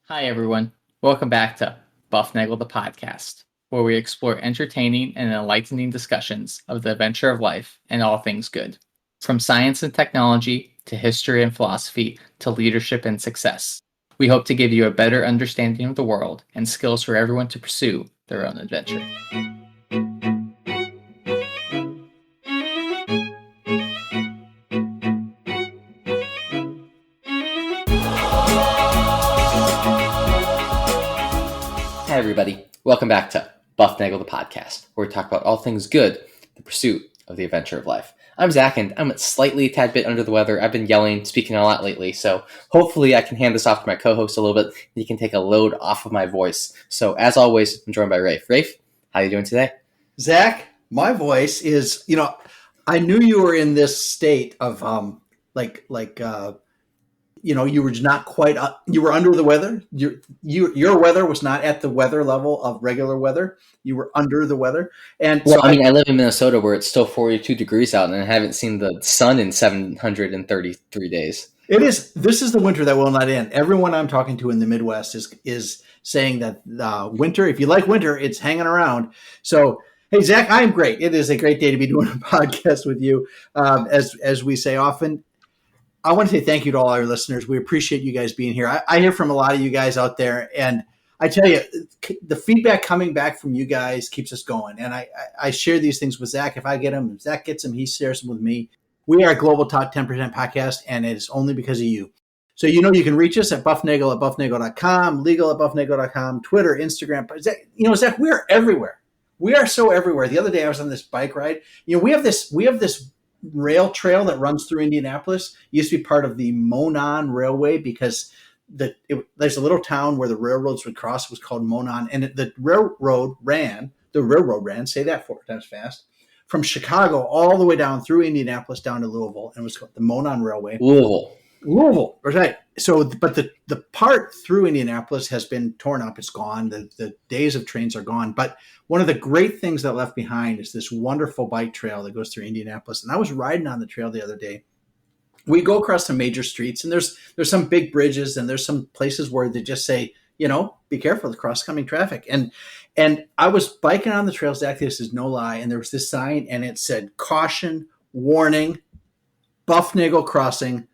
Hi, everyone. Welcome back to Bufnagle the podcast, where we explore entertaining and enlightening discussions of the adventure of life and all things good. From science and technology to history and philosophy to leadership and success. We hope to give you a better understanding of the world and skills for everyone to pursue their own adventure. Hi, everybody. Welcome back to Bufnagle the podcast, where we talk about all things good, the pursuit of the adventure of life. I'm Zach, and I'm slightly a tad bit under the weather. I've been yelling, speaking a lot lately, so hopefully I can hand this off to my co-host a little bit, and he can take a load off of my voice. So, as always, I'm joined by Rafe. Rafe, how are you doing today? Zach, my voice is, I knew you were in this state of, you were not quite, you were under the weather. Your weather was not at the weather level of regular weather. You were under the weather. And well, so I live in Minnesota where it's still 42 degrees out, and I haven't seen the sun in 733 days. This is the winter that will not end. Everyone I'm talking to in the Midwest is saying that winter, if you like winter, it's hanging around. So, hey, Zach, I'm great. It is a great day to be doing a podcast with you. As we say often, I want to say thank you to all our listeners. We appreciate you guys being here. I hear from a lot of you guys out there, and I tell you, the feedback coming back from you guys keeps us going. And I share these things with Zach. If I get them, if Zach gets them, he shares them with me. We are a global top 10% podcast, and it is only because of you. So you can reach us at Bufnagle@Bufnagle.com, legal@Bufnagle.com, Twitter, Instagram. Zach, we are everywhere. We are so everywhere. The other day I was on this bike ride. We have this rail trail that runs through Indianapolis. It used to be part of the Monon Railway because there's a little town where the railroads would cross. It was called Monon, and the railroad ran, say that 4 times fast, from Chicago all the way down through Indianapolis down to Louisville, and it was called the Monon Railway. Louisville, right. So, but the part through Indianapolis has been torn up. It's gone. The days of trains are gone. But one of the great things that left behind is this wonderful bike trail that goes through Indianapolis. And I was riding on the trail the other day. We go across some major streets, and there's some big bridges, and there's some places where they just say, be careful of the cross-coming traffic. And I was biking on the trail, Zach, this is no lie, and there was this sign, and it said, caution, warning, Bufnagle crossing,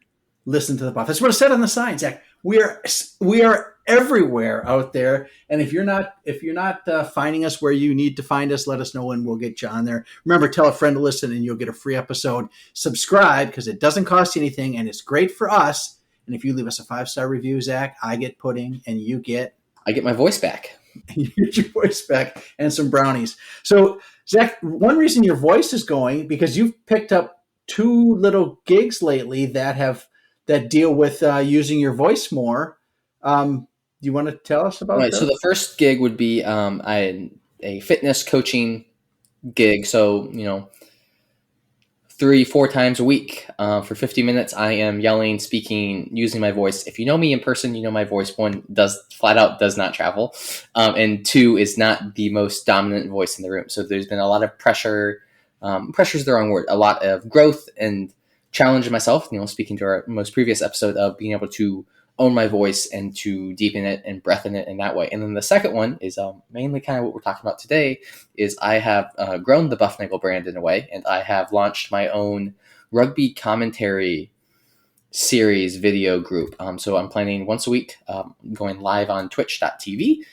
listen to the buff. That's what it said on the sign, Zach. We are everywhere out there, and if you're not finding us where you need to find us, let us know and we'll get you on there. Remember, tell a friend to listen, and you'll get a free episode. Subscribe because it doesn't cost you anything, and it's great for us. And if you leave us a 5-star review, Zach, I get pudding, and I get my voice back. You get your voice back and some brownies. So, Zach, one reason your voice is going because you've picked up 2 little gigs lately that deal with using your voice more. Do you want to tell us about that? So the first gig would be a fitness coaching gig. So, 3-4 times a week for 50 minutes. I am yelling, speaking, using my voice. If you know me in person, you know my voice, 1, flat out does not travel. And 2, is not the most dominant voice in the room. So there's been a lot of pressure. Pressure is the wrong word. A lot of growth and challenge myself, speaking to our most previous episode of being able to own my voice and to deepen it and breathen it in that way. And then the second one is mainly kind of what we're talking about today is I have grown the Bufnagle brand in a way, and I have launched my own rugby commentary series video group. So I'm planning once a week, going live on twitch.tv,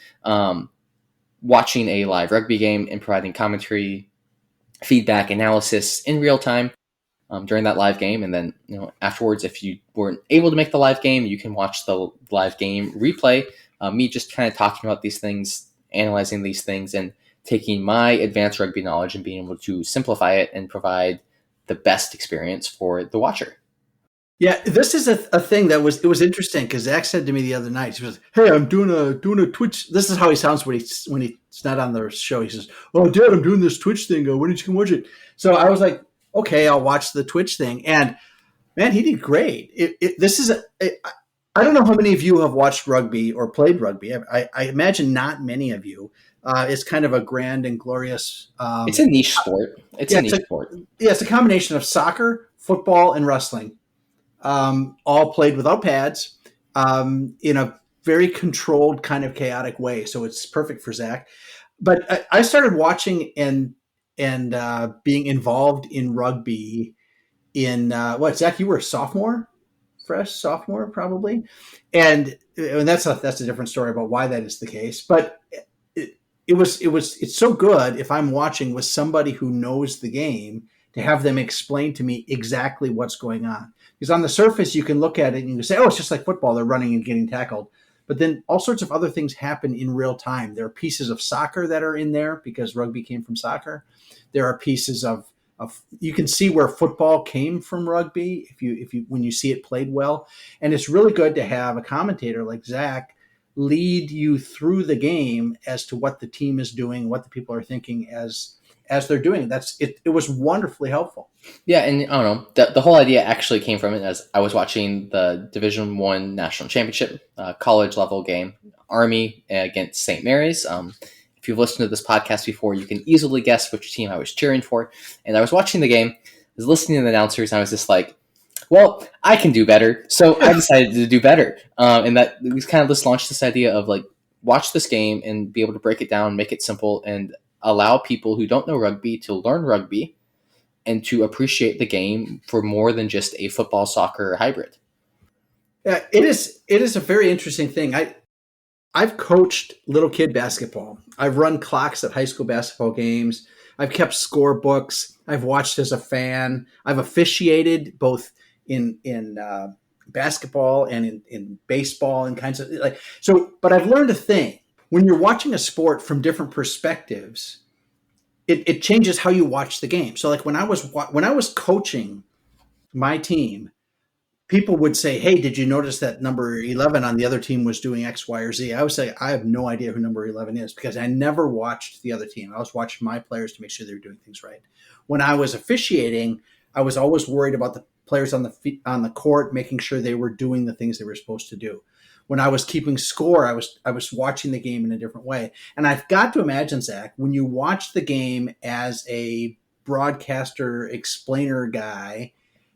watching a live rugby game and providing commentary, feedback, analysis in real time during that live game. And then, afterwards, if you weren't able to make the live game, you can watch the live game replay. Me just kind of talking about these things, analyzing these things, and taking my advanced rugby knowledge and being able to simplify it and provide the best experience for the watcher. Yeah, this is a thing that was interesting because Zach said to me the other night, he says, "Hey, I'm doing a Twitch." This is how he sounds when he's not on the show. He says, "Oh, Dad, I'm doing this Twitch thing. Why don't you come watch it?" So I was like, "Okay, I'll watch the Twitch thing." And man, he did great. I don't know how many of you have watched rugby or played rugby. I imagine not many of you. It's kind of a grand and glorious. It's a niche sport. It's a niche sport. Yeah, it's a combination of soccer, football, and wrestling. All played without pads in a very controlled, kind of chaotic way. So it's perfect for Zach. But I started watching and being involved in rugby in what, Zach? You were a sophomore, fresh sophomore, probably, and that's a different story about why that is the case. But it's so good if I'm watching with somebody who knows the game to have them explain to me exactly what's going on. Because on the surface, you can look at it and you can say, oh, it's just like football. They're running and getting tackled. But then all sorts of other things happen in real time. There are pieces of soccer that are in there because rugby came from soccer. There are pieces of you can see where football came from rugby if you when you see it played well. And it's really good to have a commentator like Zach lead you through the game as to what the team is doing, what the people are thinking as they're doing. It was wonderfully helpful. Yeah, and I don't know, the whole idea actually came from it as I was watching the Division One national championship college level game, Army against St. Mary's. If you've listened to this podcast before, you can easily guess which team I was cheering for. And I was watching the game, I was listening to the announcers, and I was just like, well, I can do better. So I decided to do better. And that we kind of just launched this idea of like, watch this game and be able to break it down, make it simple, and allow people who don't know rugby to learn rugby and to appreciate the game for more than just a football, soccer hybrid. Yeah, it is a very interesting thing. I've coached little kid basketball. I've run clocks at high school basketball games. I've kept score books. I've watched as a fan. I've officiated both in basketball and in baseball and kinds of like so. But I've learned a thing: when you're watching a sport from different perspectives, it changes how you watch the game. So like when I was coaching my team, people would say, hey, did you notice that number 11 on the other team was doing X, Y, or Z? I would say, I have no idea who number 11 is because I never watched the other team. I was watching my players to make sure they were doing things right. When I was officiating, I was always worried about the players on the court, making sure they were doing the things they were supposed to do. When I was keeping score, I was watching the game in a different way. And I've got to imagine, Zach, when you watch the game as a broadcaster explainer guy,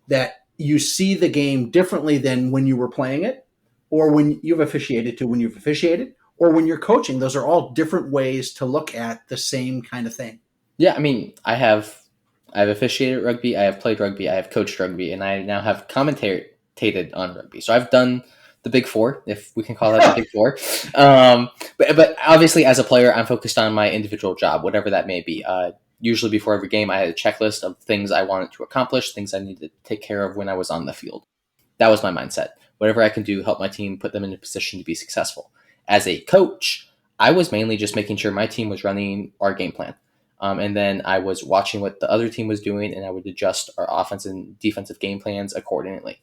that you see the game differently than when you were playing it or when you've officiated to when you've officiated or when you're coaching. Those are all different ways to look at the same kind of thing. Yeah, I mean, I've officiated rugby, I have played rugby, I have coached rugby, and I now have commentated on rugby. So I've done the big four, if we can call that the big four. But obviously, as a player, I'm focused on my individual job, whatever that may be. Usually before every game, I had a checklist of things I wanted to accomplish, things I needed to take care of when I was on the field. That was my mindset. Whatever I can do, help my team, put them in a position to be successful. As a coach, I was mainly just making sure my team was running our game plan. And then I was watching what the other team was doing, and I would adjust our offensive and defensive game plans accordingly.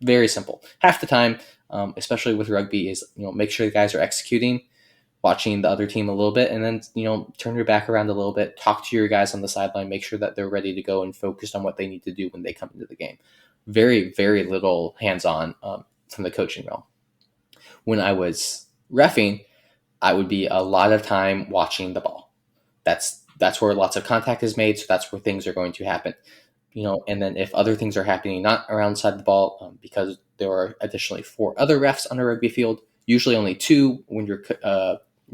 Very simple. Half the time, especially with rugby, is make sure the guys are executing, watching the other team a little bit, and then turn your back around a little bit, talk to your guys on the sideline, make sure that they're ready to go and focused on what they need to do when they come into the game. Very, very little hands-on from the coaching realm. When I was reffing, I would be a lot of time watching the ball. That's where lots of contact is made, so that's where things are going to happen. And then if other things are happening not around side the ball, because there are additionally 4 other refs on a rugby field, usually only 2 when you're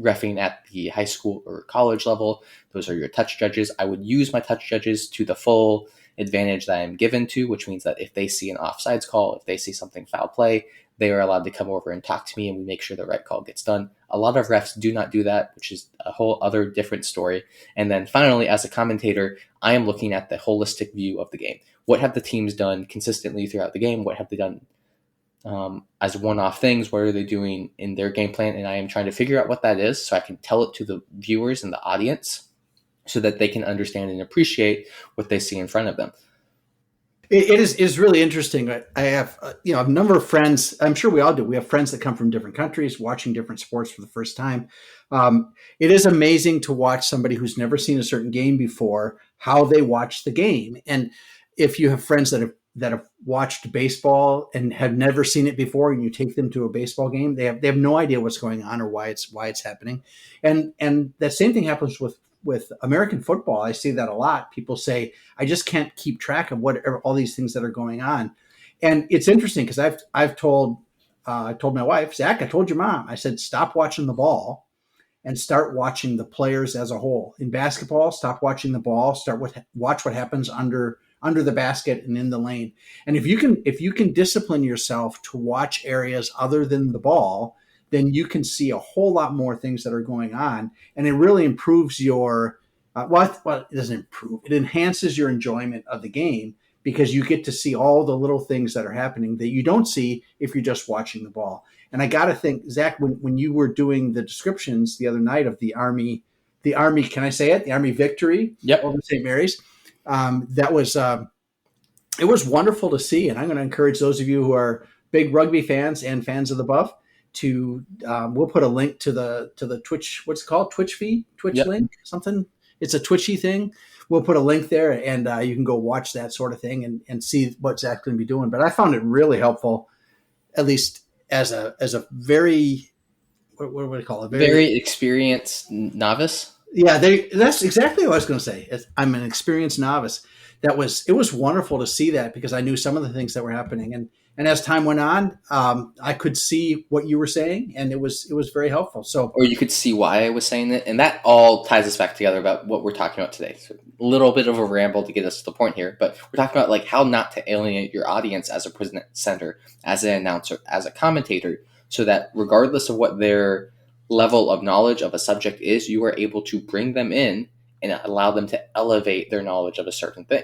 reffing at the high school or college level. Those are your touch judges. I would use my touch judges to the full advantage that I'm given to, which means that if they see an offsides call, if they see something foul play, they are allowed to come over and talk to me, and we make sure the right call gets done. A lot of refs do not do that, which is a whole other different story. And then finally, as a commentator, I am looking at the holistic view of the game. What have the teams done consistently throughout the game? What have they done as one-off things? What are they doing in their game plan? And I am trying to figure out what that is so I can tell it to the viewers and the audience so that they can understand and appreciate what they see in front of them. It is really interesting. I have a number of friends. I'm sure we all do. We have friends that come from different countries, watching different sports for the first time. It is amazing to watch somebody who's never seen a certain game before, how they watch the game. And if you have friends that have watched baseball and have never seen it before, and you take them to a baseball game, they have no idea what's going on or why it's happening. And that same thing happens with American football. I see that a lot. People say, I just can't keep track of all these things that are going on. And it's interesting because I've told I told my wife, Zach, I told your mom, I said, stop watching the ball and start watching the players as a whole. In basketball, stop watching the ball, watch what happens under the basket and in the lane. And if you can discipline yourself to watch areas other than the ball, then you can see a whole lot more things that are going on, and it really improves your well, it doesn't improve. It enhances your enjoyment of the game because you get to see all the little things that are happening that you don't see if you're just watching the ball. And I got to think, Zach, when you were doing the descriptions the other night of the Army, can I say it? The Army victory over St. Mary's. That was it was wonderful to see, and I'm going to encourage those of you who are big rugby fans and fans of the Buff to we'll put a link to the Twitch, what's it called, Twitch feed, link, something. It's a Twitchy thing. We'll put a link there, and you can go watch that sort of thing and see what Zach's going to be doing. But I found it really helpful, at least as a very what would I call it? Very experienced novice. Yeah, that's exactly what I was going to say. I'm an experienced novice. It was wonderful to see that because I knew some of the things that were happening, and as time went on, I could see what you were saying, and it was very helpful. So, or you could see why I was saying it, and that all ties us back together about what we're talking about today. So a little bit of a ramble to get us to the point here, but we're talking about like how not to alienate your audience as a presenter, as an announcer, as a commentator, so that regardless of what their level of knowledge of a subject is, you are able to bring them in and allow them to elevate their knowledge of a certain thing.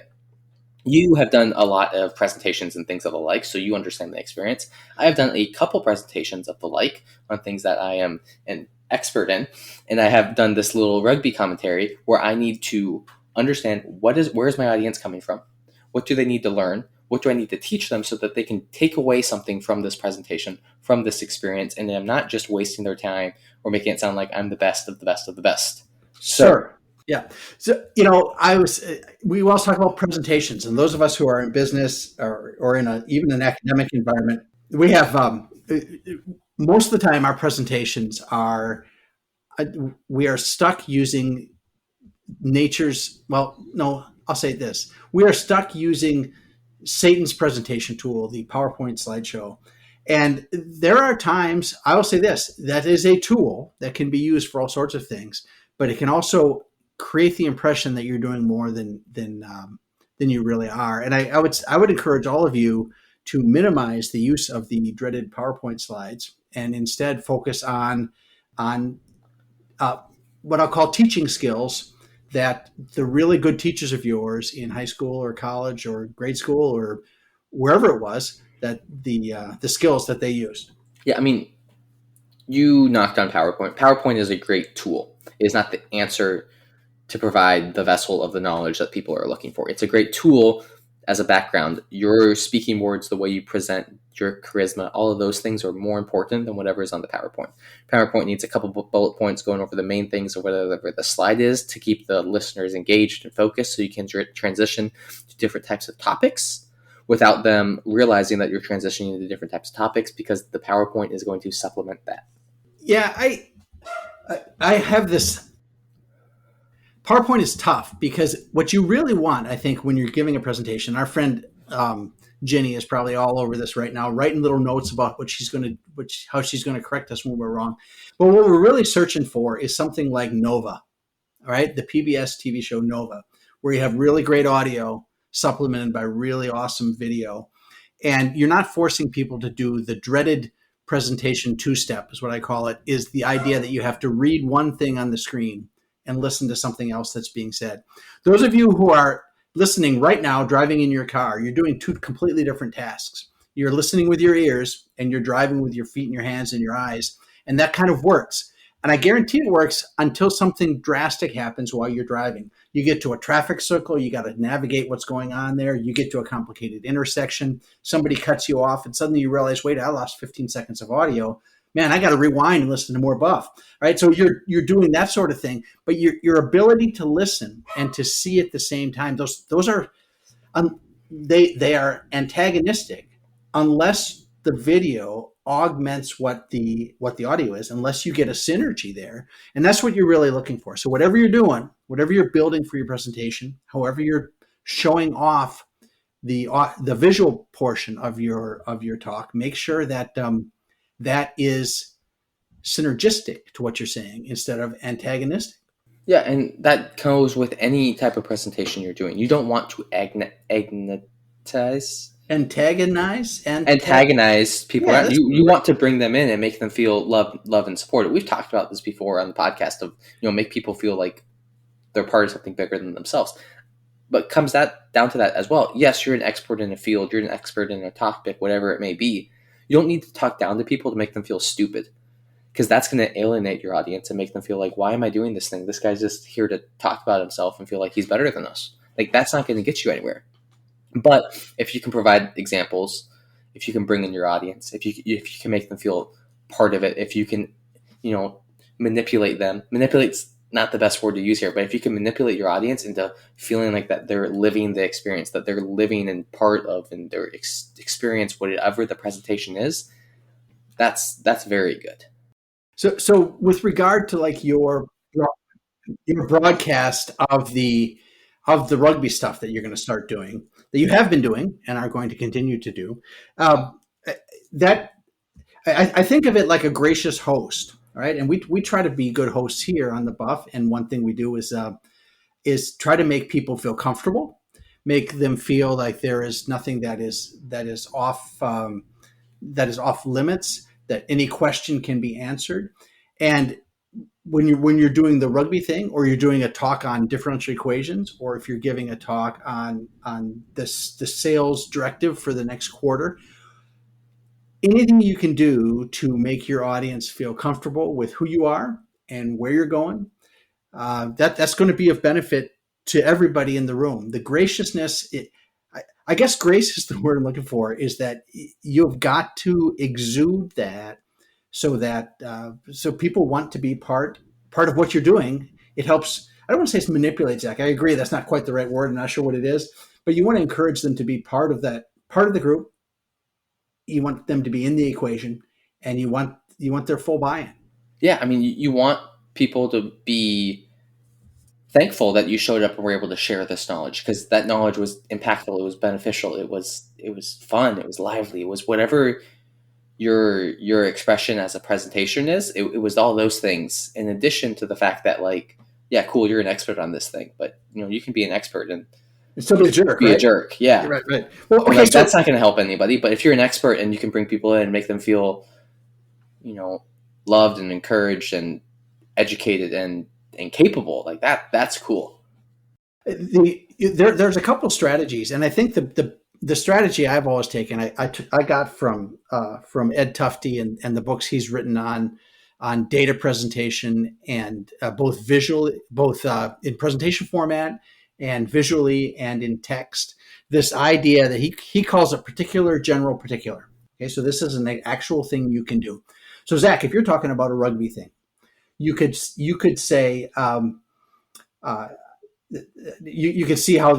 You have done a lot of presentations and things of the like, so you understand the experience. I have done a couple presentations of the like on things that I am an expert in, and I have done this little rugby commentary where I need to understand where is my audience coming from? What do they need to learn? What do I need to teach them so that they can take away something from this presentation, from this experience, and I'm not just wasting their time or making it sound like I'm the best of the best of the best. So, sure. Yeah. So, we always talk about presentations, and those of us who are in business or in even an academic environment, we have, most of the time our presentations we are stuck using I'll say this. We are stuck using Satan's presentation tool, the PowerPoint slideshow. And there are times, I will say this, that is a tool that can be used for all sorts of things, but it can also create the impression that you're doing more than you really are. And I would encourage all of you to minimize the use of the dreaded PowerPoint slides and instead focus on what I'll call teaching skills that the really good teachers of yours in high school or college or grade school or wherever it was, that the skills that they used. Yeah, I mean, you knocked on PowerPoint. PowerPoint is a great tool. It is not the answer to provide the vessel of the knowledge that people are looking for. It's a great tool as a background. Your speaking words, the way you present, your charisma, all of those things are more important than whatever is on the PowerPoint. PowerPoint needs a couple bullet points going over the main things or whatever the slide is to keep the listeners engaged and focused so you can transition to different types of topics without them realizing that you're transitioning into different types of topics because the PowerPoint is going to supplement that. Yeah, I have this. PowerPoint is tough because what you really want, I think, when you're giving a presentation, our friend Jenny is probably all over this right now, writing little notes about how she's going to correct us when we're wrong. But what we're really searching for is something like Nova, all right, the PBS TV show Nova, where you have really great audio supplemented by really awesome video, and you're not forcing people to do the dreaded presentation two-step, is what I call it, is the idea that you have to read one thing on the screen and listen to something else that's being said. Those of you who are listening right now, driving in your car, you're doing two completely different tasks. You're listening with your ears and you're driving with your feet and your hands and your eyes. And that kind of works. And I guarantee it works until something drastic happens while you're driving. You get to a traffic circle, you got to navigate what's going on there. You get to a complicated intersection, somebody cuts you off, and suddenly you realize, wait, I lost 15 seconds of audio. Man, I got to rewind and listen to more Buff, right? So you're doing that sort of thing, but your ability to listen and to see at the same time, those are they are antagonistic unless the video augments what the audio is, unless you get a synergy there, and that's what you're really looking for. So whatever you're doing, whatever you're building for your presentation, however you're showing off the visual portion of your talk, make sure that that is synergistic to what you're saying instead of antagonistic. Yeah, and that goes with any type of presentation you're doing. You don't want to antagonize people Yeah, around that's you. You great. want to bring them in and make them feel love and supported. We've talked about this before on the podcast of, make people feel like they're part of something bigger than themselves. But comes that down to that as well. Yes, you're an expert in a field, you're an expert in a topic, whatever it may be. You don't need to talk down to people to make them feel stupid, because that's going to alienate your audience and make them feel like, why am I doing this thing? This guy's just here to talk about himself and feel like he's better than us. Like, that's not going to get you anywhere. But if you can provide examples, if you can bring in your audience, if you can make them feel part of it, if you can, manipulate them. Manipulate's not the best word to use here, but if you can manipulate your audience into feeling like that they're living the experience, that they're living in part of, and their experience whatever the presentation is, that's very good. So with regard to like your broadcast of the rugby stuff that you're going to start doing, that you have been doing and are going to continue to do, um, that I think of it like a gracious host, right? And we try to be good hosts here on the Buff. And one thing we do is try to make people feel comfortable, make them feel like there is nothing that is off limits, that any question can be answered. And when you're doing the rugby thing, or you're doing a talk on differential equations, or if you're giving a talk on the sales directive for the next quarter, anything you can do to make your audience feel comfortable with who you are and where you're going, that's going to be of benefit to everybody in the room. The graciousness, I guess grace is the word I'm looking for, is that you've got to exude that, so people want to be part of what you're doing. It helps. I don't want to say it's manipulate, Zach. I agree that's not quite the right word. I'm not sure what it is, but you want to encourage them to be part of the group. You want them to be in the equation, and you want their full buy-in. Yeah, I mean, you want people to be thankful that you showed up and were able to share this knowledge, because that knowledge was impactful, it was beneficial, it was fun, it was lively, it was whatever your expression as a presentation is. It was all those things, in addition to the fact that, like, yeah, cool, you're an expert on this thing, but you can be an expert and still be a jerk, be right? a jerk. Yeah, right. Well, okay, like, that's not going to help anybody. But if you're an expert and you can bring people in and make them feel, loved and encouraged and educated and capable, like that's cool. There's a couple strategies, and I think the strategy I've always taken, I got from Ed Tufte and the books he's written on data presentation, and both in presentation format and visually and in text. This idea that he calls it particular, general, particular. Okay, so this is an actual thing you can do. So Zach, if you're talking about a rugby thing, you could say. You could see how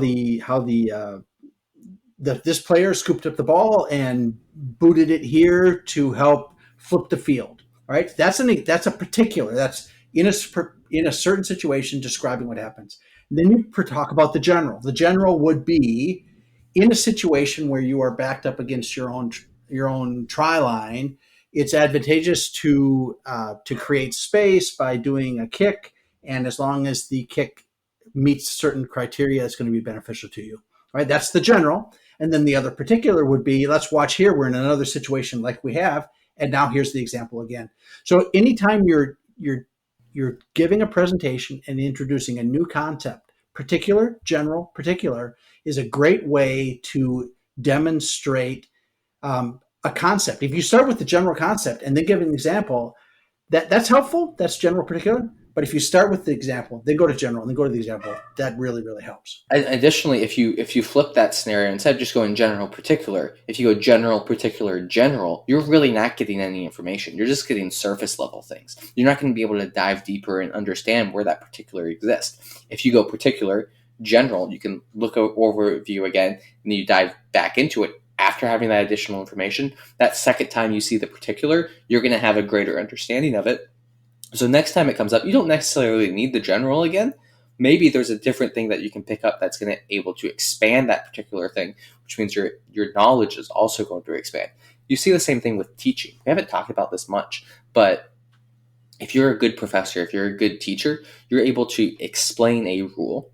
this player scooped up the ball and booted it here to help flip the field. Right? That's a particular. That's in a certain situation describing what happens. And then you talk about the general. The general would be in a situation where you are backed up against your own try line. It's advantageous to create space by doing a kick, and as long as the kick meets certain criteria, it's going to be beneficial to you. Right? That's the general. And then the other particular would be, let's watch here. We're in another situation like we have, and now here's the example again. So anytime you're giving a presentation and introducing a new concept, particular, general, particular is a great way to demonstrate a concept. If you start with the general concept and then give an example, that's helpful. That's general, particular. But if you start with the example, then go to general, and then go to the example, that really, really helps. Additionally, if you flip that scenario, instead of just going general, particular, if you go general, particular, general, you're really not getting any information. You're just getting surface level things. You're not going to be able to dive deeper and understand where that particular exists. If you go particular, general, you can look overview again, and then you dive back into it after having that additional information. That second time you see the particular, you're going to have a greater understanding of it. So next time it comes up, you don't necessarily need the general again. Maybe there's a different thing that you can pick up that's going to able to expand that particular thing, which means your knowledge is also going to expand. You see the same thing with teaching. We haven't talked about this much, but if you're a good professor, if you're a good teacher, you're able to explain a rule.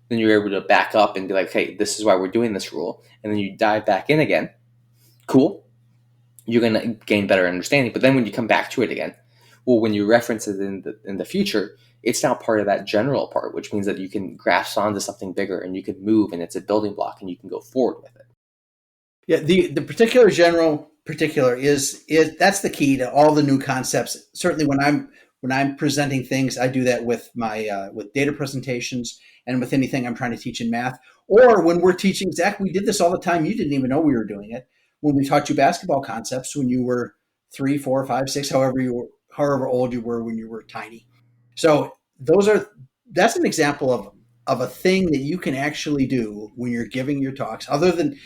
Then you're able to back up and be like, hey, this is why we're doing this rule. And then you dive back in again. Cool. You're going to gain better understanding. But then when you come back to it again, well, when you reference it in the future, it's now part of that general part, which means that you can grasp onto something bigger and you can move, and it's a building block and you can go forward with it. Yeah, the particular general particular is that's the key to all the new concepts. Certainly when I'm presenting things, I do that with my with data presentations and with anything I'm trying to teach in math. Or when we're teaching, Zach, we did this all the time. You didn't even know we were doing it. When we taught you basketball concepts when you were 3, 4, 5, 6, however old you were when you were tiny. So that's an example of a thing that you can actually do when you're giving your talks, other than,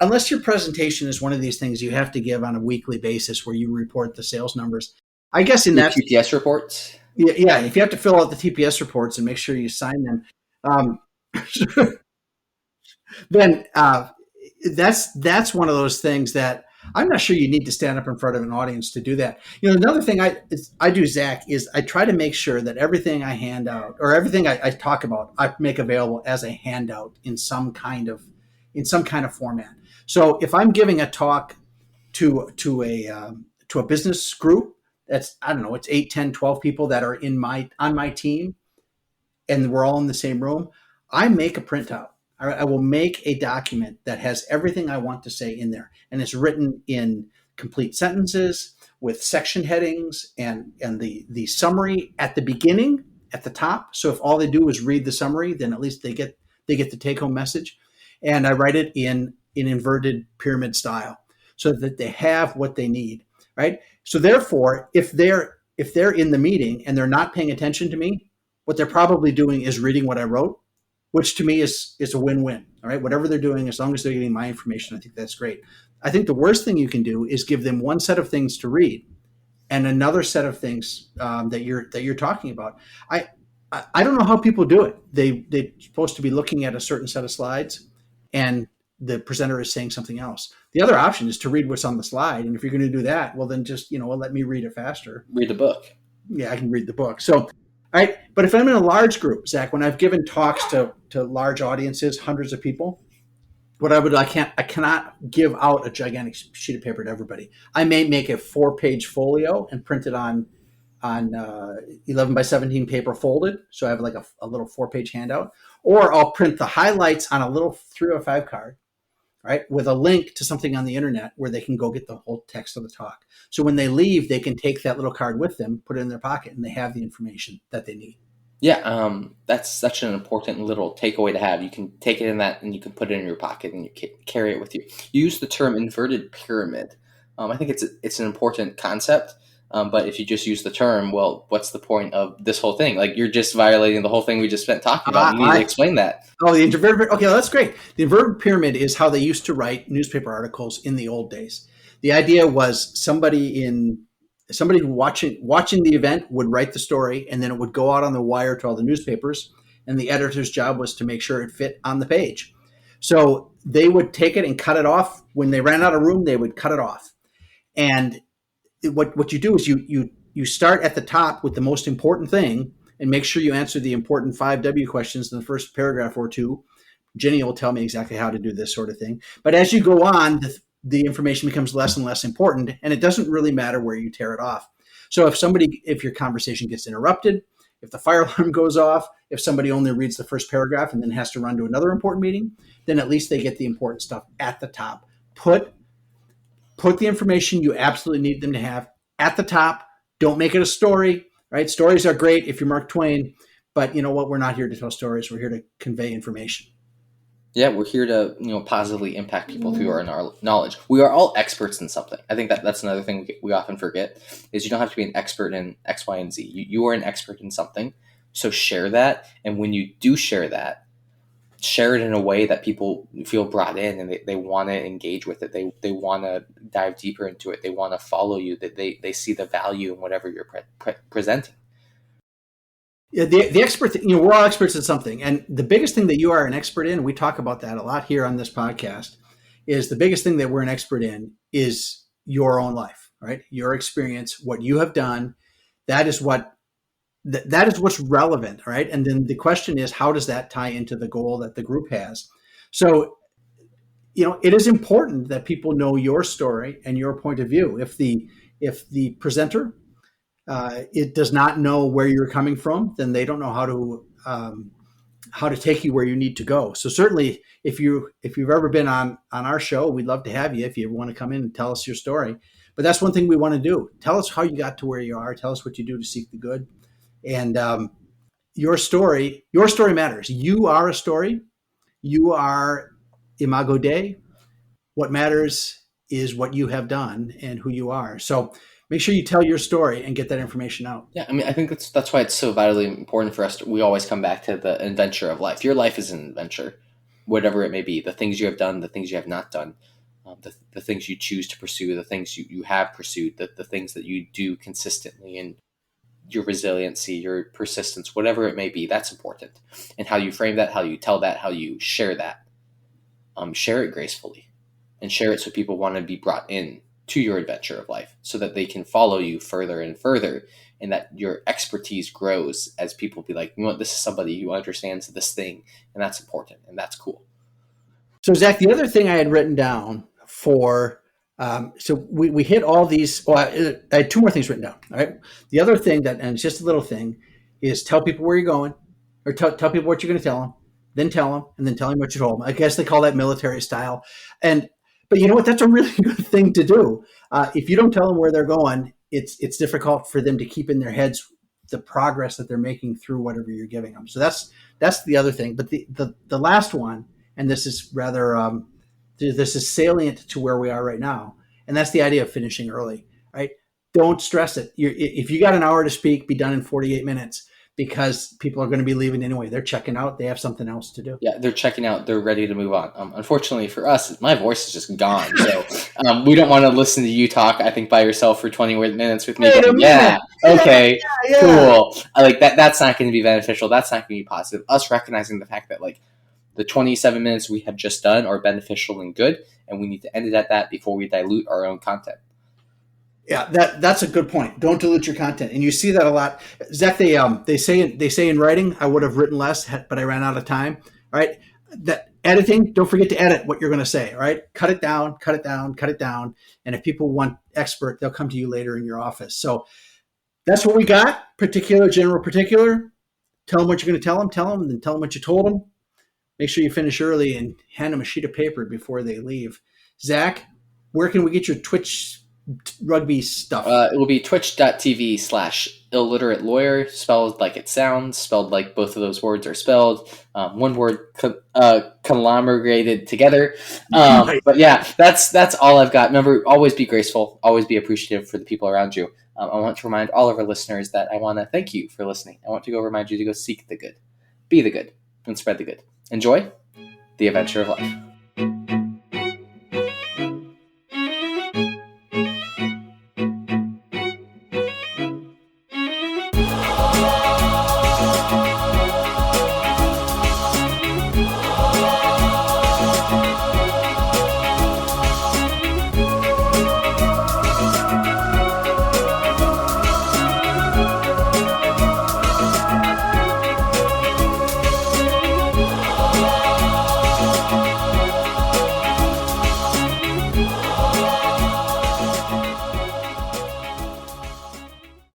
unless your presentation is one of these things you have to give on a weekly basis where you report the sales numbers. I guess in that TPS reports. Yeah. If you have to fill out the TPS reports and make sure you sign them, then that's one of those things that I'm not sure you need to stand up in front of an audience to do that. Another thing I do, Zach, is I try to make sure that everything I hand out or everything I talk about, I make available as a handout in some kind of format. So if I'm giving a talk to a business group, that's, I don't know, it's 8, 10, 12 people that are on my team, and we're all in the same room, I make a printout. I will make a document that has everything I want to say in there. And it's written in complete sentences with section headings and the summary at the beginning, at the top. So if all they do is read the summary, then at least they get the take-home message. And I write it in inverted pyramid style so that they have what they need, right? So therefore, if they're in the meeting and they're not paying attention to me, what they're probably doing is reading what I wrote, which to me is a win-win. All right, whatever they're doing, as long as they're getting my information, I think that's great. I think the worst thing you can do is give them one set of things to read and another set of things that you're talking about. I don't know how people do it. They're supposed to be looking at a certain set of slides, and the presenter is saying something else. The other option is to read what's on the slide, and if you're going to do that, well, then just let me read it faster. Read the book. Yeah, I can read the book. So. All right, but if I'm in a large group, Zach, when I've given talks to large audiences, hundreds of people, I cannot give out a gigantic sheet of paper to everybody. I may make a 4-page folio and print it on 11 by 17 paper folded, so I have like a little 4-page handout, or I'll print the highlights on a little 305 card, right, with a link to something on the internet where they can go get the whole text of the talk. So when they leave, they can take that little card with them, put it in their pocket, and they have the information that they need. Yeah, that's such an important little takeaway to have. You can take it in that, and you can put it in your pocket, and you carry it with you. You use the term inverted pyramid. I think it's an important concept. But if you just use the term, well, what's the point of this whole thing? Like, you're just violating the whole thing we just spent talking about. You need to explain that. Oh, the inverted. Okay, well, that's great. The inverted pyramid is how they used to write newspaper articles in the old days. The idea was somebody watching the event would write the story, and then it would go out on the wire to all the newspapers, and the editor's job was to make sure it fit on the page. So they would take it and cut it off. When they ran out of room, they would cut it off. And what you do is you start at the top with the most important thing and make sure you answer the important 5W questions in the first paragraph or two. Jenny will tell me exactly how to do this sort of thing. But as you go on, the information becomes less and less important, and it doesn't really matter where you tear it off. So if your conversation gets interrupted, if the fire alarm goes off, if somebody only reads the first paragraph and then has to run to another important meeting, then at least they get the important stuff at the top. Put the information you absolutely need them to have at the top. Don't make it a story, right? Stories are great if you're Mark Twain, but you know what? We're not here to tell stories. We're here to convey information. Yeah, we're here to positively impact people through our knowledge. We are all experts in something. I think that's another thing we often forget is you don't have to be an expert in X, Y, and Z. You are an expert in something, so share that. And when you do share that, share it in a way that people feel brought in and they want to engage with it. They want to dive deeper into it. They want to follow you. That they see the value in whatever you're presenting. Yeah, the expert, we're all experts at something. And the biggest thing that you are an expert in, we talk about that a lot here on this podcast, is the biggest thing that we're an expert in is your own life, right? Your experience, what you have done, that is that is what's relevant, right? And then the question is, how does that tie into the goal that the group has? So, it is important that people know your story and your point of view. If the presenter it does not know where you're coming from, then they don't know how to take you where you need to go. So certainly, if you've ever been on our show, we'd love to have you if you want to come in and tell us your story. But that's one thing we want to do. Tell us how you got to where you are. Tell us what you do to seek the good. And your story matters. You are a story. You are Imago Dei. What matters is what you have done and who you are. So make sure you tell your story and get that information out. Yeah, I mean, I think that's why it's so vitally important for us. We always come back to the adventure of life. Your life is an adventure, whatever it may be. The things you have done, the things you have not done, the things you choose to pursue, the things you have pursued, the things that you do consistently, and your resiliency, your persistence, whatever it may be. That's important. And how you frame that, how you tell that, how you share that. Share it gracefully, and share it so people want to be brought in to your adventure of life, so that they can follow you further and further, and that your expertise grows as people be like, this is somebody who understands this thing, and that's important, and that's cool. So Zach, the other thing I had written down so we hit all these. Well, I had two more things written down. All right. The other thing and it's just a little thing, is tell people where you're going, or tell people what you're going to tell them, then tell them, and then tell them what you told them. I guess they call that military style. But you know what? That's a really good thing to do. If you don't tell them where they're going, it's difficult for them to keep in their heads the progress that they're making through whatever you're giving them. So that's the other thing. But the last one, and this is this is salient to where we are right now, and that's the idea of finishing early. Right? Don't stress it. If you got an hour to speak, be done in 48 minutes. Because people are going to be leaving anyway. They're checking out. They have something else to do. Yeah, they're checking out. They're ready to move on. Unfortunately for us, my voice is just gone. So we don't want to listen to you talk, I think, by yourself for 20 minutes with me. Yeah, okay, yeah. Cool. Like that's not going to be beneficial. That's not going to be positive. Us recognizing the fact that like the 27 minutes we have just done are beneficial and good, and we need to end it at that before we dilute our own content. Yeah, that's a good point. Don't dilute your content, and you see that a lot. Zach, they say in writing, I would have written less, but I ran out of time. All right, that editing. Don't forget to edit what you're going to say. All right, cut it down, cut it down, cut it down. And if people want expert, they'll come to you later in your office. So that's what we got. Particular, general, particular. Tell them what you're going to tell them, and then tell them what you told them. Make sure you finish early and hand them a sheet of paper before they leave. Zach, where can we get your Twitch rugby stuff? It will be twitch.tv/illiterate lawyer, spelled like it sounds, spelled like both of those words are spelled. One word conglomerated together. But yeah, that's all I've got. Remember, always be graceful, always be appreciative for the people around you. I want to remind all of our listeners that I want to thank you for listening. I want to go remind you to go seek the good, be the good, and spread the good. Enjoy the adventure of life.